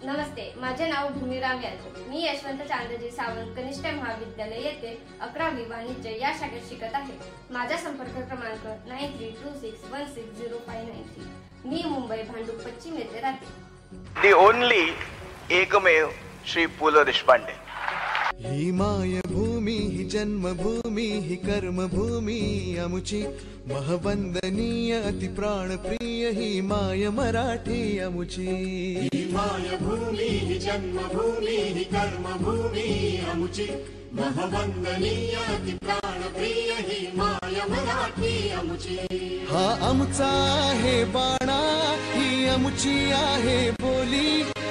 नमस्ते, माझे नाव भूमिराम यादव। मी यशवंत चांदजी सावंत कनिष्ठ महाविद्यालय येथे 11वी वाणिज्य या शाखेत शिकत आहे। माझा संपर्क क्रमांक 9326160593। मी मुंबई भांडूप पश्चिम येथे राहते। दी ओनली एकमेव श्री पु. ल. देशपांडे। ही मायभूमी ही जन्मभूमी ही कर्मभूमी अमुची महवंदनीय अति प्राणप्रिय ही माय मराठी अमुची। ही मायभूमी ही जन्मभूमी ही कर्मभूमी अमुची महवंदनीय अति प्राणप्रिय ही माय मराठी अमुची। हा आमचा आहे बाणा ही अमुची आहे बोली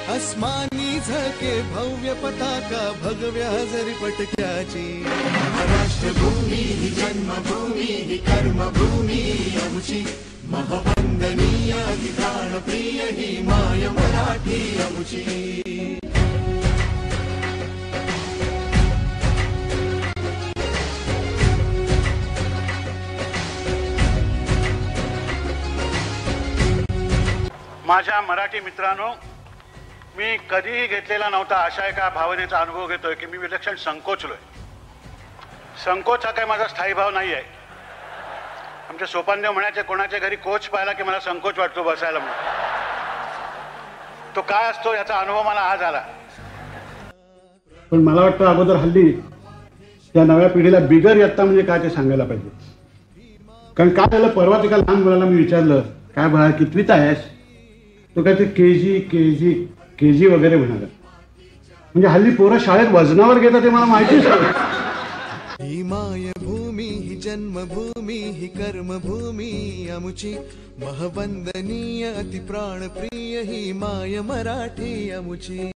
अस्मानी झके भव्य पताका भगव्या हजरी पटक्याची। राष्ट्रभूमी ही जन्मभूमी ही कर्मभूमी अमुची महवंदनीय अति प्राणप्रिय ही माय मराठी अमुची। माझ्या मराठी मित्रांनो, मी कधीही घेतलेला नव्हता अशा एका भावनेचा अनुभव घेतोय की मी विलक्षण संकोचलोय। संकोच हा काही माझा स्थायी भाव नाही आहे। आमचे सोपानदेव म्हणायचे कोणाच्या घरी कोच पाहिला की मला संकोच वाटतो बसायला म्हणून। तो काय असतो याचा अनुभव मला आज आला। पण मला वाटतं अगोदर हल्ली त्या नव्या पिढीला बिगर इयत्ता म्हणजे काय ते सांगायला पाहिजे। कारण काय झालं, परवा एका लहान मुलाला मी विचारलं, काय बाळा कितवीत आहेस? तो काय ते के जी वगैरे म्हणाला। म्हणजे हल्ली पोरं शाळेत वजनावर घेतात ते मला माहितीच नाही। ही मायभूमी ही जन्मभूमी ही कर्मभूमी अमुची महवंदनीय अति प्राणप्रिय ही माय मराठी अमुची।